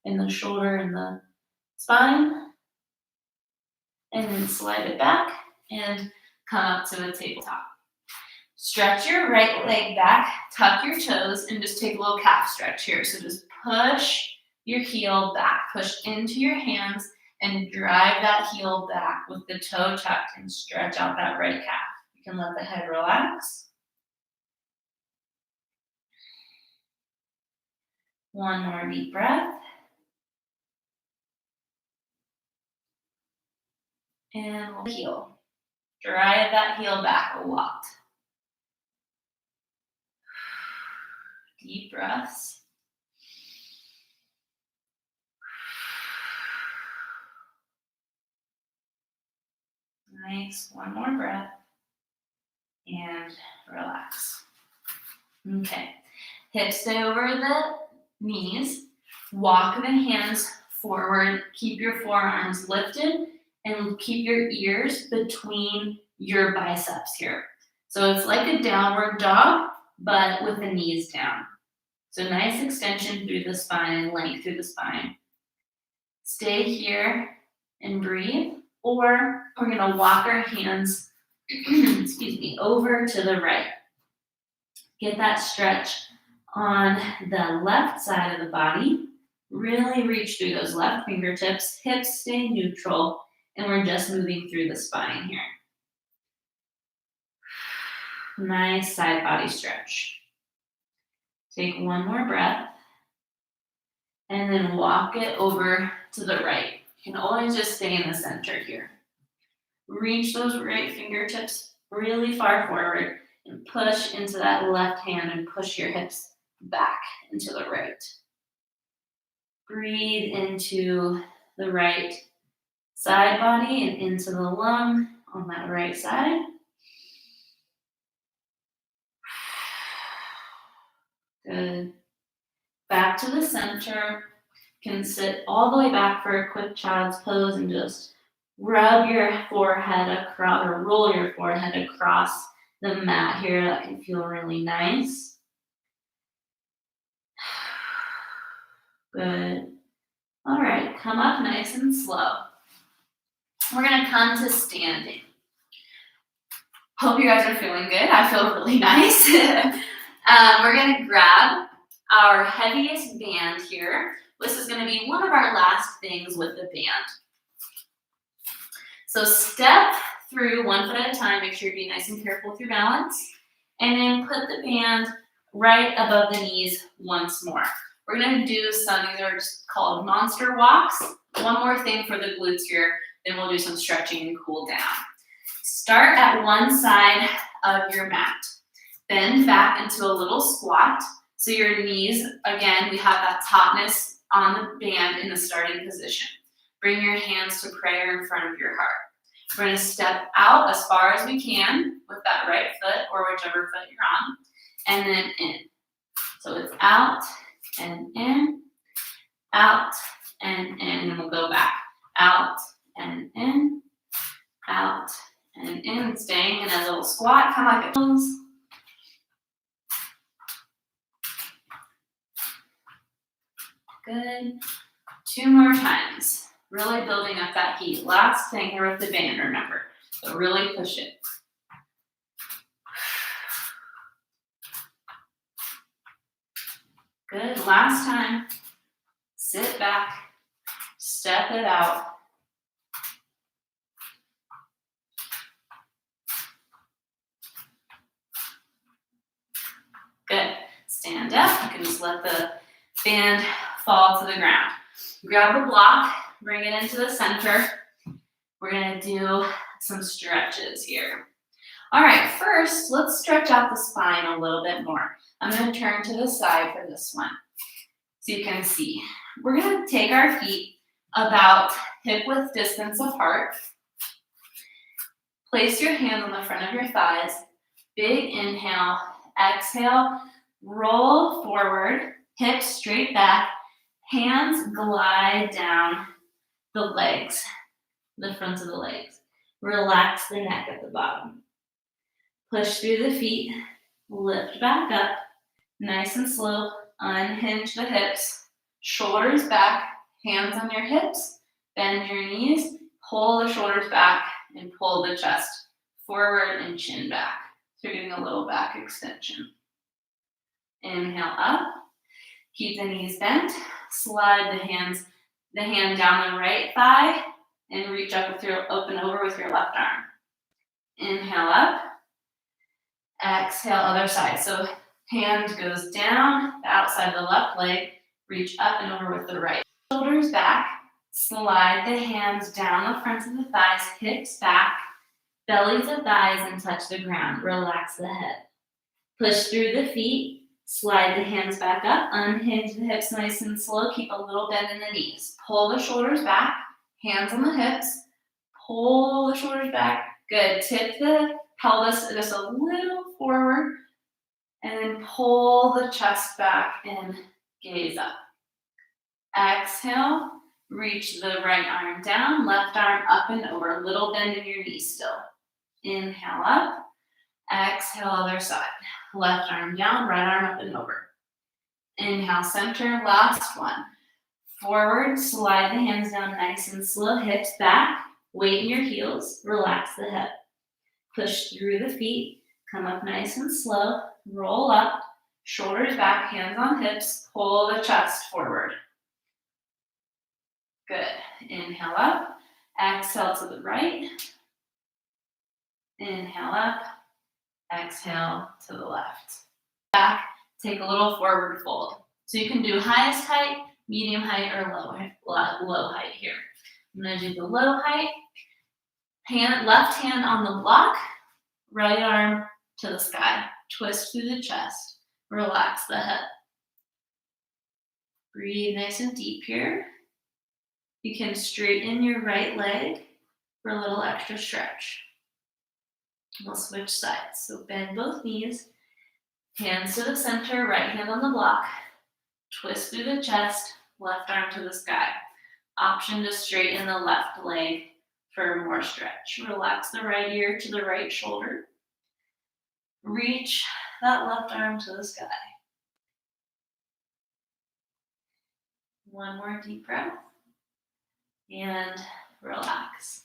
in the shoulder and the spine. And then slide it back and come up to the tabletop. Stretch your right leg back, tuck your toes, and just take a little calf stretch here. So just push your heel back, push into your hands, and drive that heel back with the toe tucked and stretch out that right calf. You can let the head relax. One more deep breath. And heel. Drive that heel back a lot. Deep breaths. Nice. One more breath. And relax. Okay. Hips stay over the knees. Walk the hands forward. Keep your forearms lifted and keep your ears between your biceps here. So it's like a downward dog, but with the knees down. So nice extension through the spine, length through the spine. Stay here and breathe, or we're gonna walk our hands, excuse me, over to the right. Get that stretch on the left side of the body. Really reach through those left fingertips, hips stay neutral, and we're just moving through the spine here. Nice side body stretch. Take one more breath, and then walk it over to the right. You can always just stay in the center here. Reach those right fingertips really far forward and push into that left hand and push your hips back into the right. Breathe into the right side body and into the lung on that right side. Good. Back to the center. You can sit all the way back for a quick child's pose and just rub your forehead across or roll your forehead across the mat here. That can feel really nice. Good. All right, come up nice and slow. We're gonna come to standing. Hope you guys are feeling good. I feel really nice. We're gonna grab our heaviest band here. This is gonna be one of our last things with the band. So step through one foot at a time. Make sure you be nice and careful with your balance. And then put the band right above the knees once more. We're gonna do some, these are just called monster walks. One more thing for the glutes here, then we'll do some stretching and cool down. Start at one side of your mat. Bend back into a little squat. So your knees, again, we have that tautness on the band in the starting position. Bring your hands to prayer in front of your heart. We're gonna step out as far as we can with that right foot or whichever foot you're on, and then in. So it's out and in, out and in, and we'll go back. Out and in, out and in, staying in a little squat, kind of like a pose. Good. 2 more times. Really building up that heat. Last thing here with the band, remember. So really push it. Good. Last time. Sit back. Step it out. Good. Stand up. You can just let the band fall to the ground. Grab the block, bring it into the center. We're gonna do some stretches here. All right, first, let's stretch out the spine a little bit more. I'm gonna turn to the side for this one so you can see. We're gonna take our feet about hip-width distance apart. Place your hands on the front of your thighs. Big inhale, exhale, roll forward, hips straight back, hands glide down the legs, the fronts of the legs. Relax the neck at the bottom. Push through the feet, lift back up, nice and slow, unhinge the hips, shoulders back, hands on your hips, bend your knees, pull the shoulders back and pull the chest forward and chin back. So you're getting a little back extension. Inhale up, keep the knees bent, slide the hand down the right thigh and reach up with your open over with your left arm. Inhale up, exhale other side. So hand goes down, the outside of the left leg, reach up and over with the right. Shoulders back, slide the hands down the fronts of the thighs, hips back, belly to thighs and touch the ground. Relax the head. Push through the feet, slide the hands back up, unhinge the hips nice and slow, keep a little bend in the knees. Pull the shoulders back, hands on the hips, pull the shoulders back. Good, tip the pelvis just a little forward, and then pull the chest back and gaze up. Exhale, reach the right arm down, left arm up and over, little bend in your knees still. Inhale up, exhale other side. Left arm down, right arm up and over. Inhale, center, last one. Forward, slide the hands down nice and slow, hips back, weight in your heels, relax the head. Push through the feet, come up nice and slow, roll up, shoulders back, hands on hips, pull the chest forward. Good. Inhale up, exhale to the right. Inhale up, exhale to the left. Back, take a little forward fold. So you can do highest height, medium height, or low height here. I'm gonna do the low height. Left hand on the block, right arm to the sky. Twist through the chest, relax the head. Breathe nice and deep here. You can straighten your right leg for a little extra stretch. We'll switch sides. So bend both knees, hands to the center, right hand on the block, twist through the chest, left arm to the sky. Option to straighten the left leg for more stretch. Relax the right ear to the right shoulder. Reach that left arm to the sky. One more deep breath. And relax.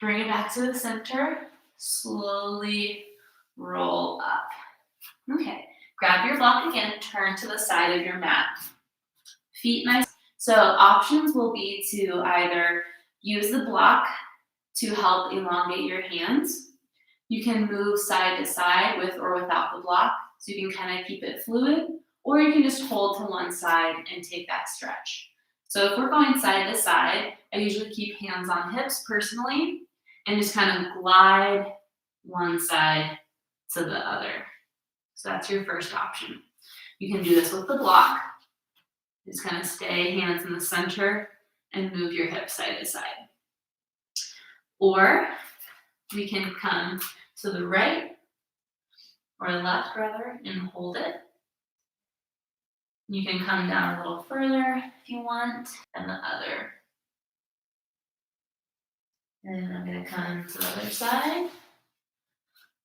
Bring it back to the center. Slowly roll up. Okay, grab your block again, turn to the side of your mat. Feet nice. So options will be to either use the block to help elongate your hands. You can move side to side with or without the block, so you can kind of keep it fluid, or you can just hold to one side and take that stretch. So if we're going side to side, I usually keep hands on hips personally, and just kind of glide one side to the other. So that's your first option. You can do this with the block. Just kind of stay hands in the center and move your hips side to side. Or we can come to the right or left rather and hold it. You can come down a little further if you want, and the other. And I'm going to come to the other side.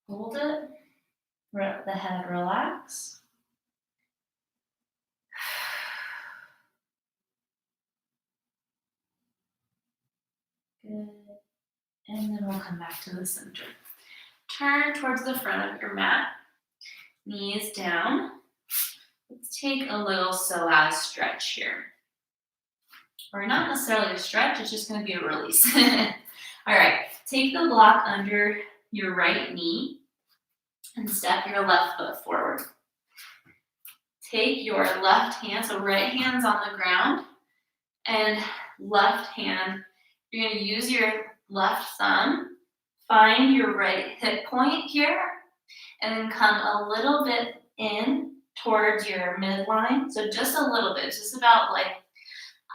Hold it. Let the head relax. Good. And then we'll come back to the center. Turn towards the front of your mat. Knees down. Let's take a little psoas stretch here. Or not necessarily a stretch, it's just going to be a release. All right, take the block under your right knee and step your left foot forward. Take your left hand, so right hand's on the ground, and left hand, you're going to use your left thumb, find your right hip point here, and then come a little bit in towards your midline. So just a little bit, just about like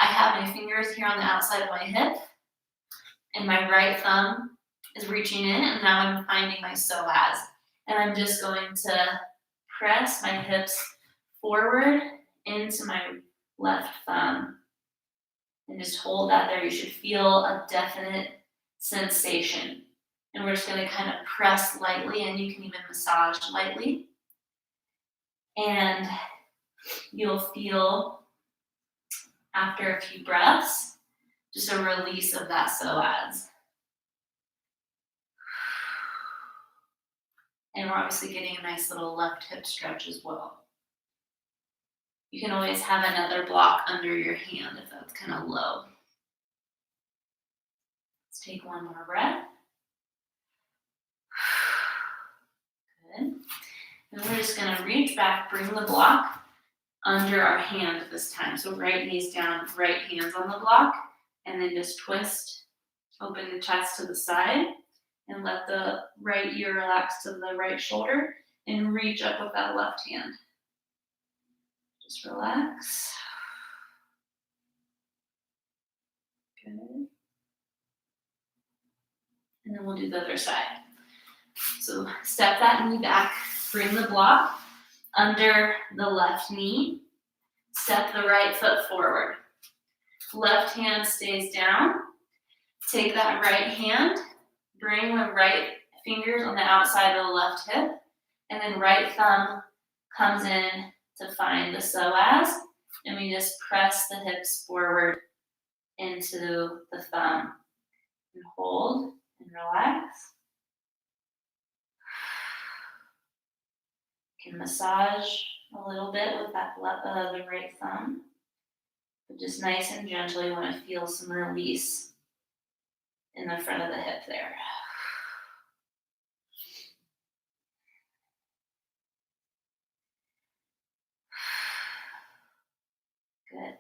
I have my fingers here on the outside of my hip, and my right thumb is reaching in, and now I'm finding my psoas. And I'm just going to press my hips forward into my left thumb. And just hold that there. You should feel a definite sensation. And we're just going to kind of press lightly, and you can even massage lightly. And you'll feel, after a few breaths, just a release of that psoas. And we're obviously getting a nice little left hip stretch as well. You can always have another block under your hand if that's kind of low. Let's take one more breath. Good. And we're just gonna reach back, bring the block under our hand this time. So right knees down, right hands on the block, and then just twist, open the chest to the side, and let the right ear relax to the right shoulder, and reach up with that left hand. Just relax. Good. And then we'll do the other side. So step that knee back, bring the block under the left knee, step the right foot forward. Left hand stays down. Take that right hand, bring the right fingers on the outside of the left hip, and then right thumb comes in to find the psoas, and we just press the hips forward into the thumb. And hold and relax. You can massage a little bit with that the right thumb, but just nice and gently. You want to feel some release in the front of the hip there. Good.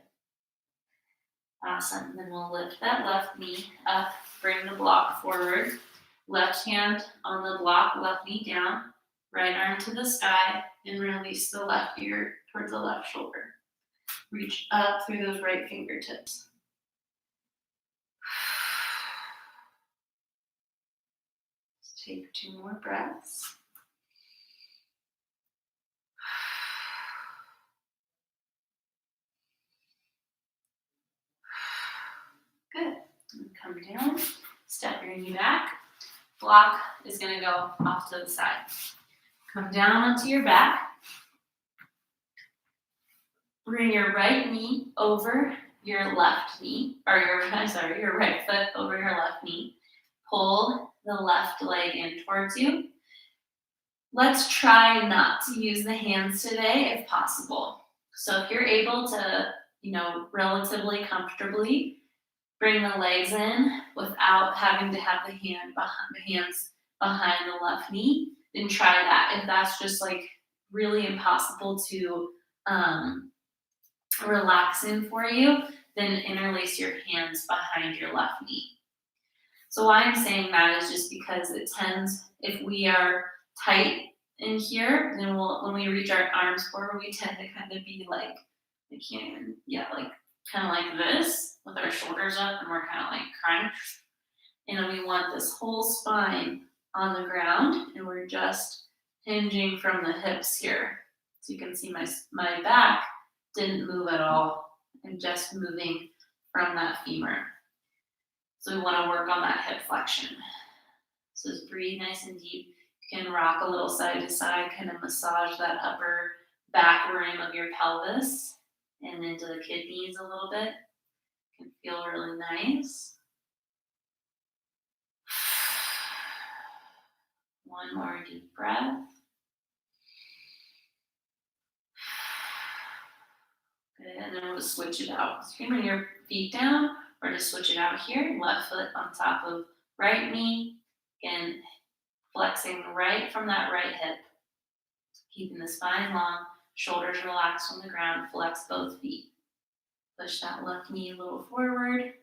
Awesome. Then we'll lift that left knee up, bring the block forward. Left hand on the block, left knee down, right arm to the sky, and release the left ear towards the left shoulder. Reach up through those right fingertips. Let's take 2 more breaths. Good. And come down, step your knee back. Block is going to go off to the side. Come down onto your back. Bring your right knee over your left knee, or your right foot over your left knee. Pull the left leg in towards you. Let's try not to use the hands today if possible. So if you're able to, relatively comfortably bring the legs in without having to have the hands behind the left knee, then try that. If that's just like really impossible to relax in for you, then interlace your hands behind your left knee. So why I'm saying that is just because it tends, if we are tight in here, then when we reach our arms forward, we tend to kind of be like, kind of like this with our shoulders up, and we're kind of like crunch. And we want this whole spine on the ground, and we're just hinging from the hips here. So you can see my back didn't move at all. I'm just moving from that femur. So we want to work on that hip flexion. So just breathe nice and deep. You can rock a little side to side, kind of massage that upper back rim of your pelvis and into the kidneys a little bit. It can feel really nice. One more deep breath. Good, and then we'll just switch it out. So you can bring your feet down, or just switch it out here. Left foot on top of right knee. Again, flexing right from that right hip. Keeping the spine long, shoulders relaxed on the ground, flex both feet. Push that left knee a little forward.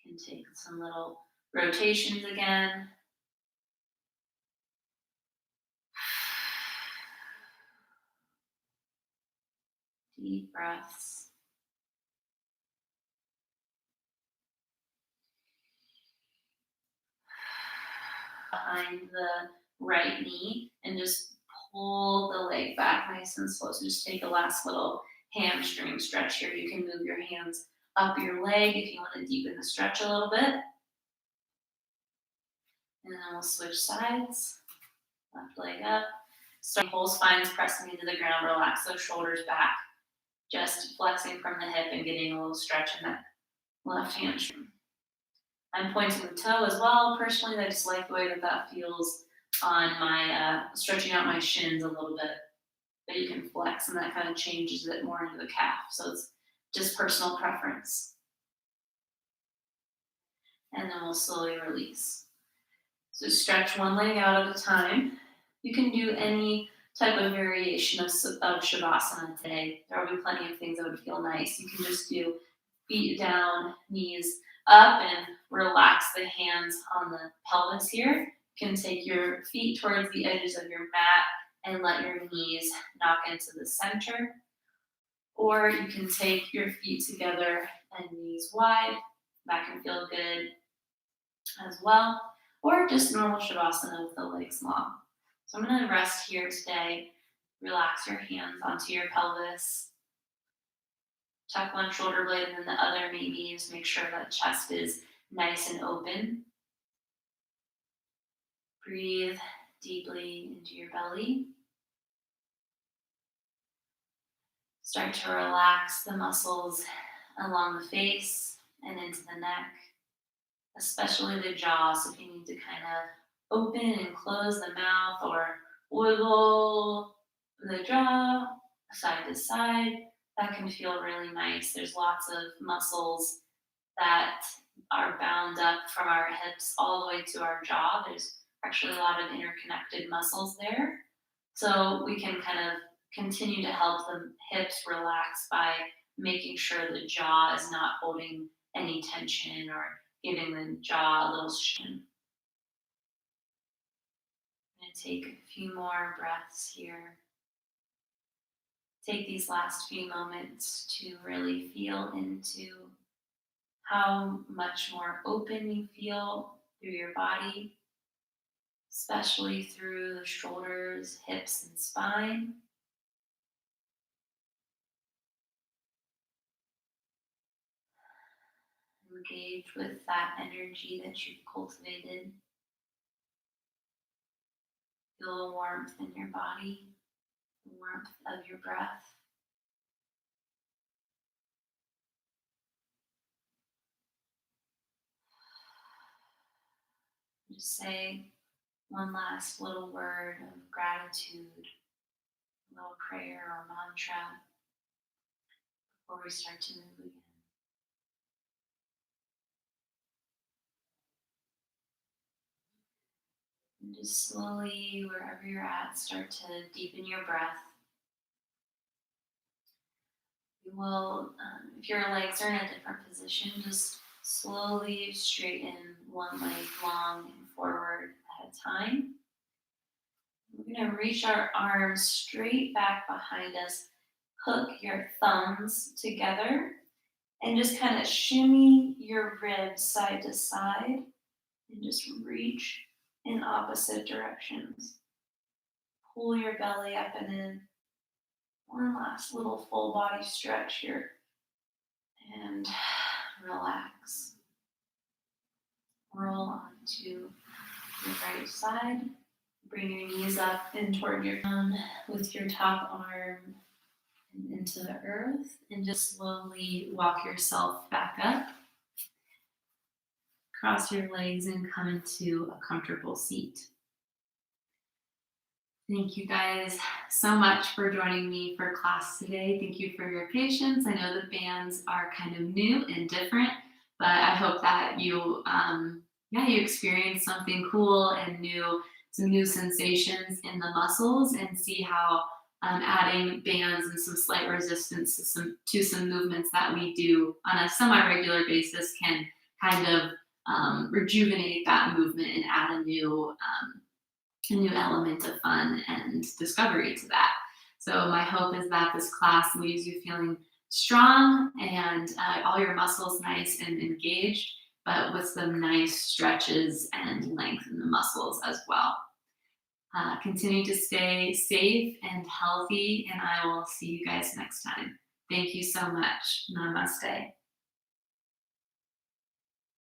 You can take some little rotations again. Deep breaths. Behind the right knee and just pull the leg back nice and slow. So just take a last little hamstring stretch here. You can move your hands up your leg if you want to deepen the stretch a little bit. And then we'll switch sides. Left leg up. So whole spine's pressing into the ground. Relax those shoulders back. Just flexing from the hip and getting a little stretch in that left hamstring. I'm pointing the toe as well. Personally, I just like the way that feels on my, stretching out my shins a little bit. But you can flex, and that kind of changes it more into the calf. So it's just personal preference. and then we'll slowly release. So stretch one leg out at a time. You can do any type of variation of Shavasana today. There will be plenty of things that would feel nice. You can just do feet down, knees up, and relax the hands on the pelvis here. You can take your feet towards the edges of your mat and let your knees knock into the center. Or you can take your feet together and knees wide. That can feel good as well. Or just normal Shavasana with the legs long. So I'm going to rest here today. Relax your hands onto your pelvis. Tuck one shoulder blade and then the other, maybe just make sure that chest is nice and open. Breathe deeply into your belly. Start to relax the muscles along the face and into the neck, especially the jaw. So if you need to kind of open and close the mouth or wiggle the jaw side to side, that can feel really nice. There's lots of muscles that are bound up from our hips all the way to our jaw. There's actually a lot of interconnected muscles there. So we can kind of continue to help the hips relax by making sure the jaw is not holding any tension or giving the jaw a little shin. I'm going to take a few more breaths here. Take these last few moments to really feel into how much more open you feel through your body, especially through the shoulders, hips, and spine. Engage with that energy that you've cultivated. Feel the warmth in your body, the warmth of your breath. Just say one last little word of gratitude, a little prayer or mantra before we start to move again. And just slowly, wherever you're at, start to deepen your breath. You will, if your legs are in a different position, just slowly straighten one leg long and forward at a time. We're going to reach our arms straight back behind us. Hook your thumbs together and just kind of shimmy your ribs side to side and just reach in opposite directions. Pull your belly up and in. One last little full body stretch here. And relax. Roll onto your right side. Bring your knees up and toward your thumb with your top arm and into the earth. And just slowly walk yourself back up. Cross your legs and come into a comfortable seat. Thank you guys so much for joining me for class today. Thank you for your patience. I know the bands are kind of new and different, but I hope that you experience something cool and some new sensations in the muscles, and see how adding bands and some slight resistance to some movements that we do on a semi-regular basis can kind of rejuvenate that movement and add a new element of fun and discovery to that. So my hope is that this class leaves you feeling strong and all your muscles nice and engaged, but with some nice stretches and length in the muscles as well. Continue to stay safe and healthy, and I will see you guys next time. Thank you so much. Namaste.